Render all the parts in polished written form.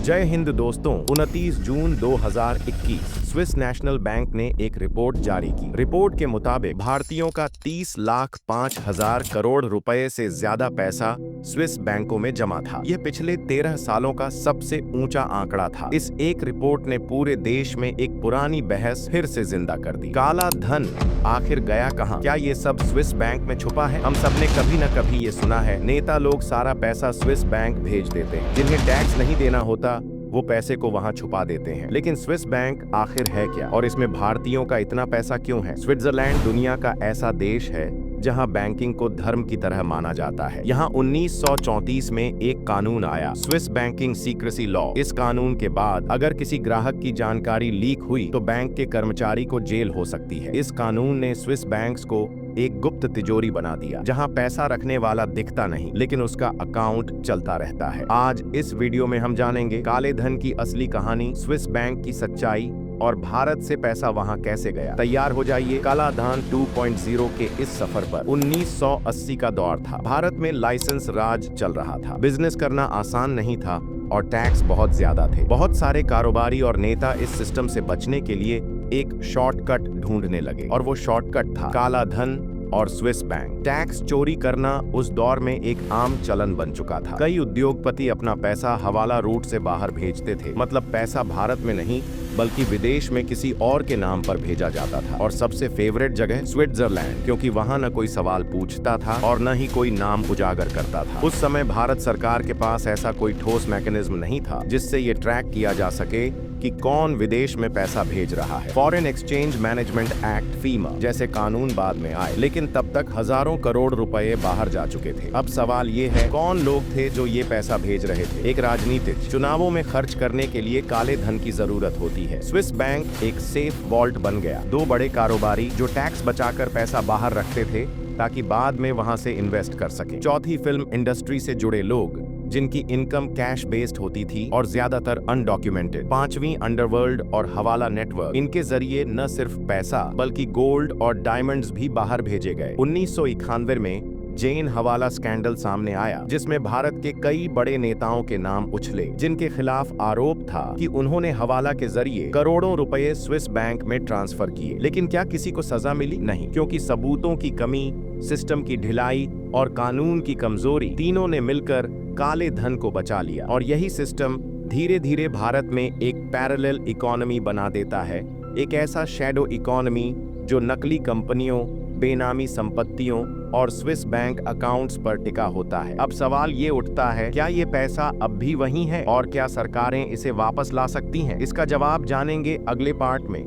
जय हिंद दोस्तों। 29 जून 2021 Swiss national bank ने एक रिपोर्ट जारी की। रिपोर्ट के मुताबिक भारतीयों का 30,05,000 करोड़ रुपए से ज्यादा पैसा स्विस बैंकों में जमा था। यह पिछले 13 सालों का सबसे ऊंचा आंकड़ा था। इस एक रिपोर्ट ने पूरे देश में एक पुरानी बहस फिर से जिंदा कर दी। काला धन आखिर गया कहां? क्या ये सब स्विस बैंक में छुपा है? हम सबने कभी न कभी ये सुना है, नेता लोग सारा पैसा स्विस बैंक भेज देते हैं। जिन्हें टैक्स नहीं देना होता वो पैसे को वहां छुपा देते हैं। लेकिन स्विस बैंक आखिर है क्या, और इसमें भारतीयों का इतना पैसा क्यों है? स्विट्जरलैंड दुनिया का ऐसा देश है जहां बैंकिंग को धर्म की तरह माना जाता है। यहां 1934 में एक कानून आया, स्विस बैंकिंग सीक्रेसी लॉ। इस कानून के बाद अगर किसी ग्राहक की जानकारी लीक हुई तो बैंक के कर्मचारी को जेल हो सकती है। इस कानून ने स्विस बैंक्स को एक गुप्त तिजोरी बना दिया, जहां पैसा रखने वाला दिखता नहीं लेकिन उसका अकाउंट चलता रहता है। आज इस वीडियो में हम जानेंगे काले धन की असली कहानी, स्विस बैंक की सच्चाई और भारत से पैसा वहां कैसे गया। तैयार हो जाइए, काला धन 2.0 के इस सफर पर। 1980 का दौर था। भारत में लाइसेंस राज चल रहा था। बिजनेस करना आसान नहीं था और टैक्स बहुत ज्यादा थे। बहुत सारे कारोबारी और नेता इस सिस्टम से बचने के लिए एक शॉर्टकट ढूंढने लगे, और वो शॉर्टकट था काला धन और स्विस बैंक। टैक्स चोरी करना उस दौर में एक आम चलन बन चुका था। कई उद्योगपति अपना पैसा हवाला रूट से बाहर भेजते थे, मतलब पैसा भारत में नहीं बल्कि विदेश में किसी और के नाम पर भेजा जाता था। और सबसे फेवरेट जगह स्विट्जरलैंड, क्योंकि वहां न कोई सवाल पूछता था और न ही कोई नाम उजागर करता था। उस समय भारत सरकार के पास ऐसा कोई ठोस मैकेनिज्म नहीं था जिससे ये ट्रैक किया जा सके कि कौन विदेश में पैसा भेज रहा है। फॉरेन एक्सचेंज मैनेजमेंट एक्ट फीमा जैसे कानून बाद में आए, लेकिन तब तक हजारों करोड़ रुपए बाहर जा चुके थे। अब सवाल ये है, कौन लोग थे जो ये पैसा भेज रहे थे? एक राजनीतिक, चुनावों में खर्च करने के लिए काले धन की जरूरत होती है। स्विस बैंक एक सेफ वॉल्ट बन गया। दो बड़े कारोबारी जो टैक्स बचाकर पैसा बाहर रखते थे ताकि बाद में वहां से इन्वेस्ट कर सके। चौथी, फिल्म इंडस्ट्री से जुड़े लोग जिनकी इनकम कैश बेस्ड होती थी और ज्यादातर अनडॉक्यूमेंटेड। पांचवी, अंडरवर्ल्ड और हवाला नेटवर्क। इनके जरिए न सिर्फ पैसा बल्कि गोल्ड और डायमंड्स भी बाहर भेजे गए। 1991 में जैन हवाला स्कैंडल सामने आया, जिसमें भारत के कई बड़े नेताओं के नाम उछले, जिनके खिलाफ आरोप था कि उन्होंने हवाला के जरिए करोड़ों रुपए स्विस बैंक में ट्रांसफर किए। लेकिन क्या किसी को सजा मिली? नहीं, क्योंकि सबूतों की कमी, सिस्टम की ढिलाई और कानून की कमजोरी, तीनों ने मिलकर काले धन को बचा लिया। और यही सिस्टम धीरे धीरे भारत में एक पैरेलल इकोनॉमी बना देता है, एक ऐसा शैडो इकोनॉमी जो नकली कंपनियों, बेनामी संपत्तियों और स्विस बैंक अकाउंट्स पर टिका होता है। अब सवाल ये उठता है, क्या ये पैसा अब भी वही है और क्या सरकारें इसे वापस ला सकती हैं? इसका जवाब जानेंगे अगले पार्ट में।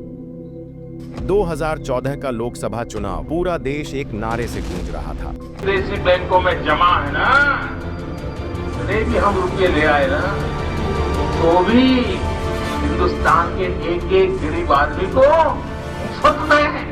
2014 का लोकसभा चुनाव, पूरा देश एक नारे से गूंज रहा था, विदेशी बैंकों में जमा है ना, भी हम रुपये ले आए ना, तो भी हिंदुस्तान के एक एक गरीब आदमी को मुफ्त में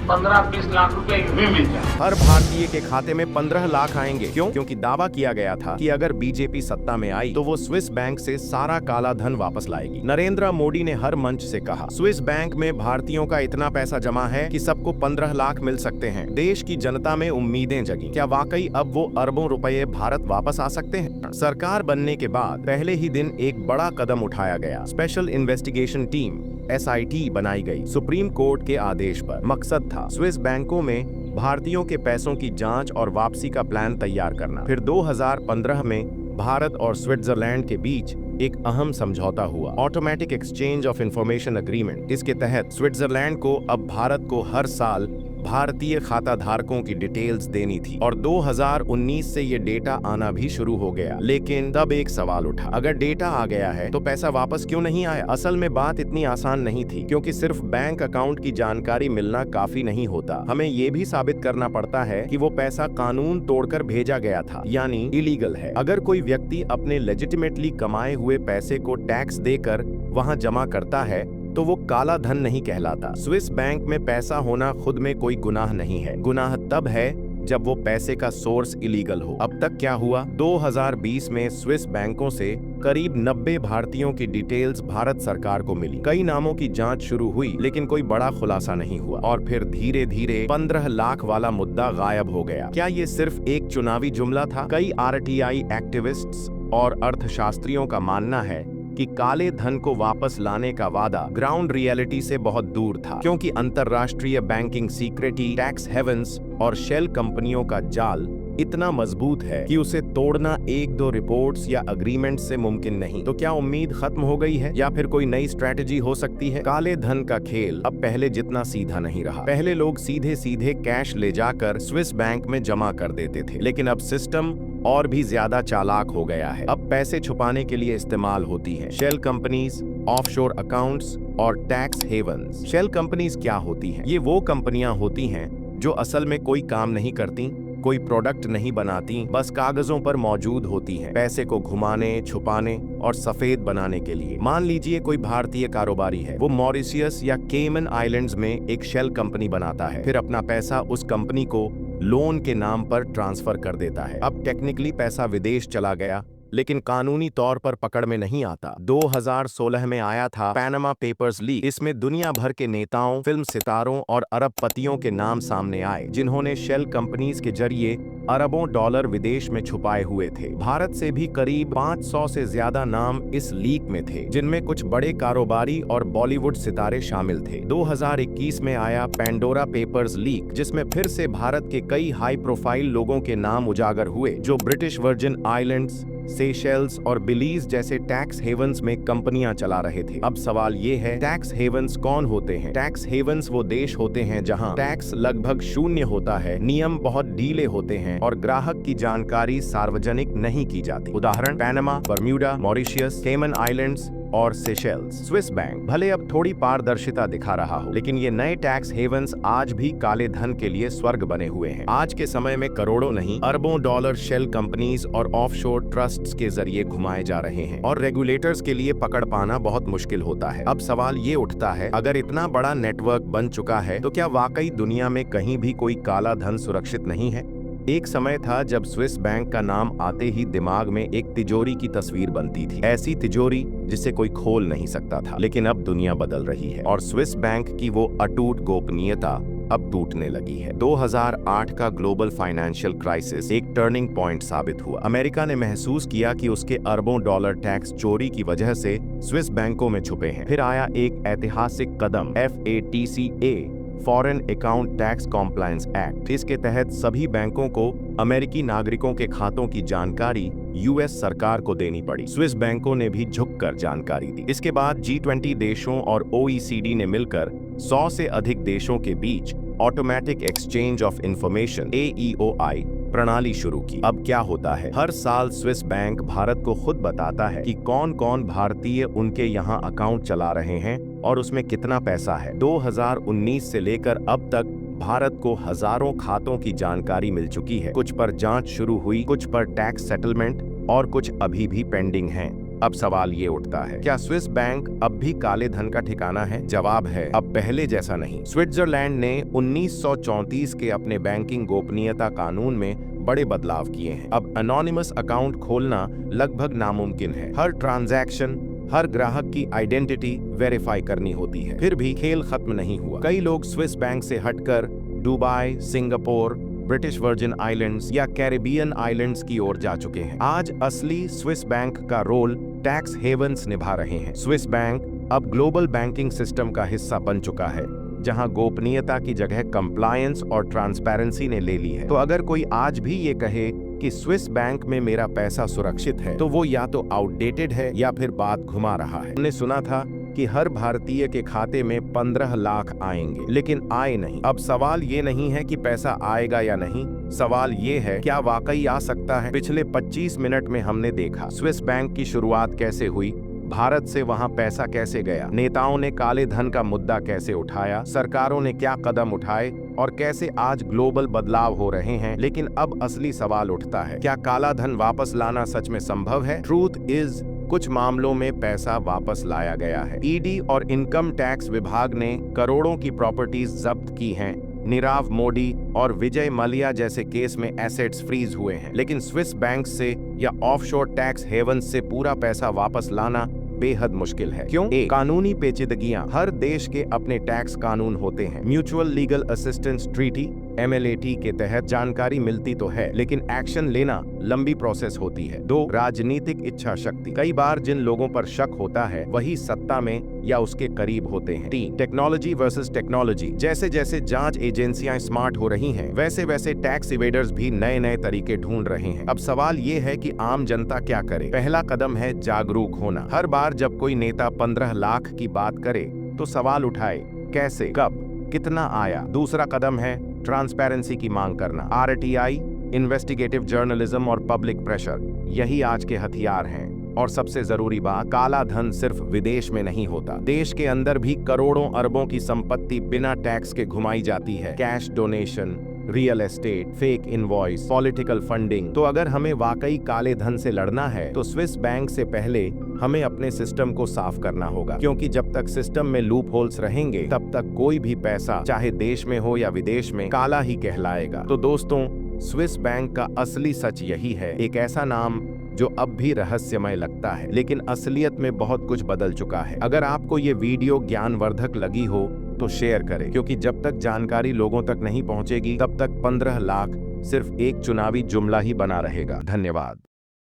15-20 लाख रुपए भी मिल जाए। हर भारतीय के खाते में 15 लाख आएंगे। क्यों? क्योंकि दावा किया गया था कि अगर बीजेपी सत्ता में आई तो वो स्विस बैंक से सारा काला धन वापस लाएगी। नरेंद्र मोदी ने हर मंच से कहा, स्विस बैंक में भारतीयों का इतना पैसा जमा है कि सबको 15 लाख मिल सकते हैं। देश की जनता में उम्मीदें जगी। क्या वाकई अब वो अरबों रुपए भारत वापस आ सकते हैं? सरकार बनने के बाद पहले ही दिन एक बड़ा कदम उठाया गया। स्पेशल इन्वेस्टिगेशन टीम SIT बनाई गई, सुप्रीम कोर्ट के आदेश पर। मकसद था स्विस बैंकों में भारतीयों के पैसों की जांच और वापसी का प्लान तैयार करना। फिर 2015 में भारत और स्विट्जरलैंड के बीच एक अहम समझौता हुआ, automatic exchange of information agreement. इसके तहत स्विट्जरलैंड को अब भारत को हर साल भारतीय खाता धारकों की डिटेल्स देनी थी, और 2019 से ये डेटा आना भी शुरू हो गया। लेकिन तब एक सवाल उठा, अगर डेटा आ गया है तो पैसा वापस क्यों नहीं आया? असल में बात इतनी आसान नहीं थी, क्योंकि सिर्फ बैंक अकाउंट की जानकारी मिलना काफी नहीं होता। हमें ये भी साबित करना पड़ता है कि वो पैसा कानून तोड़कर भेजा गया था, यानी इलीगल है। अगर कोई व्यक्ति अपने लेजिटिमेटली कमाए हुए पैसे को टैक्स देकर वहां जमा करता है तो वो काला धन नहीं कहलाता। स्विस बैंक में पैसा होना खुद में कोई गुनाह नहीं है। गुनाह तब है जब वो पैसे का सोर्स इलीगल हो। अब तक क्या हुआ? 2020 में स्विस बैंकों से करीब 90 भारतीयों की डिटेल्स भारत सरकार को मिली। कई नामों की जांच शुरू हुई, लेकिन कोई बड़ा खुलासा नहीं हुआ। और फिर धीरे धीरे 15 लाख वाला मुद्दा गायब हो गया। क्या ये सिर्फ एक चुनावी जुमला था? कई RTI एक्टिविस्ट्स और अर्थशास्त्रियों का मानना है कि काले धन को वापस लाने का वादा ग्राउंड रियलिटी से बहुत दूर था, क्योंकि अंतर्राष्ट्रीय बैंकिंग सीक्रेटी, टैक्स हेवंस और शेल कंपनियों का जाल इतना मजबूत है कि उसे तोड़ना एक दो रिपोर्ट्स या अग्रीमेंट से मुमकिन नहीं। तो क्या उम्मीद खत्म हो गई है या फिर कोई नई स्ट्रेटजी हो सकती है? काले धन का खेल अब पहले जितना सीधा नहीं रहा। पहले लोग सीधे सीधे कैश ले जाकर स्विस बैंक में जमा कर देते थे, लेकिन अब सिस्टम और भी ज्यादा चालाक हो गया है। अब पैसे छुपाने के लिए इस्तेमाल होती है शेल कंपनीज, ऑफशोर अकाउंट्स और टैक्स हेवंस। शेल कंपनीज क्या होती हैं? ये वो कंपनियां होती हैं जो असल में कोई काम नहीं करती, कोई प्रोडक्ट नहीं बनाती, बस कागजों पर मौजूद होती हैं, पैसे को घुमाने, छुपाने और सफेद बनाने के लिए। मान लीजिए कोई भारतीय कारोबारी है, वो मॉरिशियस या केमन आइलैंड्स में एक शेल कंपनी बनाता है, फिर अपना पैसा उस कंपनी को लोन के नाम पर ट्रांसफर कर देता है। अब टेक्निकली पैसा विदेश चला गया, लेकिन कानूनी तौर पर पकड़ में नहीं आता। 2016 में आया था पैनामा पेपर्स लीक। इसमें दुनिया भर के नेताओं, फिल्म सितारों और अरबपतियों के नाम सामने आए, जिन्होंने शेल कंपनीज के जरिए अरबों डॉलर विदेश में छुपाए हुए थे। भारत से भी करीब 500 से ज्यादा नाम इस लीक में थे, जिनमें कुछ बड़े कारोबारी और बॉलीवुड सितारे शामिल थे। 2021 में आया पेंडोरा पेपर्स लीक, जिसमें फिर से भारत के कई हाई प्रोफाइल लोगों के नाम उजागर हुए, जो ब्रिटिश वर्जिन आइलैंड्स, सेशेल्स और बिलीज जैसे टैक्स हेवंस में कंपनियां चला रहे थे। अब सवाल ये है, टैक्स हेवंस कौन होते हैं? टैक्स हेवंस वो देश होते हैं जहां टैक्स लगभग शून्य होता है, नियम बहुत ढीले होते हैं और ग्राहक की जानकारी सार्वजनिक नहीं की जाती। उदाहरण पैनामा, बर्म्यूडा, मॉरिशियस, केमन आइलैंड्स और सेशेल्स। स्विस बैंक भले अब थोड़ी पारदर्शिता दिखा रहा हो, लेकिन ये नए टैक्स हेवंस आज भी काले धन के लिए स्वर्ग बने हुए हैं। आज के समय में करोड़ों नहीं, अरबों डॉलर शेल कंपनीज और ऑफशोर ट्रस्ट्स के जरिए घुमाए जा रहे हैं और रेगुलेटर्स के लिए पकड़ पाना बहुत मुश्किल होता है। अब सवाल ये उठता है, अगर इतना बड़ा नेटवर्क बन चुका है, तो क्या वाकई दुनिया में कहीं भी कोई काला धन सुरक्षित नहीं है? एक समय था जब स्विस बैंक का नाम आते ही दिमाग में एक तिजोरी की तस्वीर बनती थी, ऐसी तिजोरी जिसे कोई खोल नहीं सकता था। लेकिन अब दुनिया बदल रही है और स्विस बैंक की वो अटूट गोपनीयता अब टूटने लगी है। 2008 का ग्लोबल फाइनेंशियल क्राइसिस एक टर्निंग पॉइंट साबित हुआ। अमेरिका ने महसूस किया कि उसके अरबों डॉलर टैक्स चोरी की वजह से स्विस बैंकों में छुपे हैं। फिर आया एक ऐतिहासिक कदम, FATCA, foreign account tax compliance act. इसके तहत सभी बैंकों को अमेरिकी नागरिकों के खातों की जानकारी US सरकार को देनी पड़ी। स्विस बैंकों ने भी झुककर जानकारी दी। इसके बाद G20 देशों और OECD ने मिलकर 100 से अधिक देशों के बीच automatic exchange of information AEOI प्रणाली शुरू की। अब क्या होता है, हर साल स्विस बैंक भारत को खुद बताता है कि कौन कौन भारतीय उनके यहाँ अकाउंट चला रहे हैं और उसमें कितना पैसा है। 2019 से लेकर अब तक भारत को हजारों खातों की जानकारी मिल चुकी है। कुछ पर जांच शुरू हुई, कुछ पर टैक्स सेटलमेंट और कुछ अभी भी पेंडिंग हैं। अब सवाल ये उठता है, क्या स्विस बैंक अब भी काले धन का ठिकाना है? जवाब है, अब पहले जैसा नहीं। स्विट्जरलैंड ने 1934 के अपने बैंकिंग गोपनीयता कानून में बड़े बदलाव किए हैं। अब एनोनिमस अकाउंट खोलना लगभग नामुमकिन है। हर ट्रांजैक्शन, हर ग्राहक की आइडेंटिटी वेरीफाई करनी होती है। फिर भी खेल खत्म नहीं हुआ। कई लोग स्विस बैंक से हटकर Dubai, Singapore, British virgin islands या कैरिबियन आइलैंड्स की ओर जा चुके हैं। आज असली स्विस बैंक का रोल टैक्स हेवंस निभा रहे हैं। स्विस बैंक अब ग्लोबल बैंकिंग सिस्टम का हिस्सा बन चुका है, जहां गोपनीयता की जगह कंप्लायंस और ट्रांसपेरेंसी ने ले ली है। तो अगर कोई आज भी ये कहे कि स्विस बैंक में मेरा पैसा सुरक्षित है, तो वो या तो आउटडेटेड है या फिर बात घुमा रहा है। हमने सुना था कि हर भारतीय के खाते में 15 लाख आएंगे, लेकिन आए नहीं। अब सवाल ये नहीं है कि पैसा आएगा या नहीं, सवाल ये है क्या वाकई आ सकता है। पिछले 25 मिनट में हमने देखा स्विस बैंक की शुरुआत कैसे हुई, भारत से वहां पैसा कैसे गया, नेताओं ने काले धन का मुद्दा कैसे उठाया, सरकारों ने क्या कदम उठाए और कैसे आज ग्लोबल बदलाव हो रहे हैं। लेकिन अब असली सवाल उठता है, क्या काला धन वापस लाना सच में संभव है? ट्रूथ इज, कुछ मामलों में पैसा वापस लाया गया है। ईडी और इनकम टैक्स विभाग ने करोड़ों की प्रॉपर्टीज जब्त की हैं। नीरव मोदी और विजय मल्ल्या जैसे केस में एसेट्स फ्रीज हुए हैं। लेकिन स्विस बैंक से या ऑफशोर टैक्स हेवंस से पूरा पैसा वापस लाना बेहद मुश्किल है। क्यों? कानूनी पेचीदगियां। हर देश के अपने टैक्स कानून होते हैं। Mutual legal assistance treaty MLAT के तहत जानकारी मिलती तो है, लेकिन एक्शन लेना लंबी प्रोसेस होती है। 2, राजनीतिक इच्छा शक्ति। कई बार जिन लोगों पर शक होता है वही सत्ता में या उसके करीब होते हैं। 3, टेक्नोलॉजी वर्सेस टेक्नोलॉजी। जैसे जैसे जांच एजेंसियां स्मार्ट हो रही हैं, वैसे वैसे टैक्स इवेडर्स भी नए नए तरीके ढूंढ रहे हैं। अब सवाल ये है कि आम जनता क्या करे। पहला कदम है जागरूक होना। हर बार जब कोई नेता 15 लाख की बात करे तो सवाल उठाए, कैसे, कब, कितना आया। दूसरा कदम है ट्रांसपेरेंसी की मांग करना। RTI, इन्वेस्टिगेटिव जर्नलिज्म और पब्लिक प्रेशर, यही आज के हथियार हैं। और सबसे जरूरी बात, काला धन सिर्फ विदेश में नहीं होता, देश के अंदर भी करोड़ों अरबों की संपत्ति बिना टैक्स के घुमाई जाती है। Cash donation, real estate, fake invoice, political funding. तो अगर हमें वाकई काले धन से लड़ना है तो स्विस बैंक से पहले हमें अपने सिस्टम को साफ करना होगा, क्योंकि जब तक सिस्टम में लूप होल्स रहेंगे तब तक कोई भी पैसा, चाहे देश में हो या विदेश में, काला ही कहलाएगा। तो दोस्तों, स्विस बैंक का असली सच यही है, एक ऐसा नाम जो अब भी रहस्यमय लगता है, लेकिन असलियत में बहुत कुछ बदल चुका है। अगर आपको ये वीडियो ज्ञानवर्धक लगी हो तो शेयर करें, क्योंकि जब तक जानकारी लोगों तक नहीं पहुंचेगी तब तक 15 लाख सिर्फ एक चुनावी जुमला ही बना रहेगा। धन्यवाद।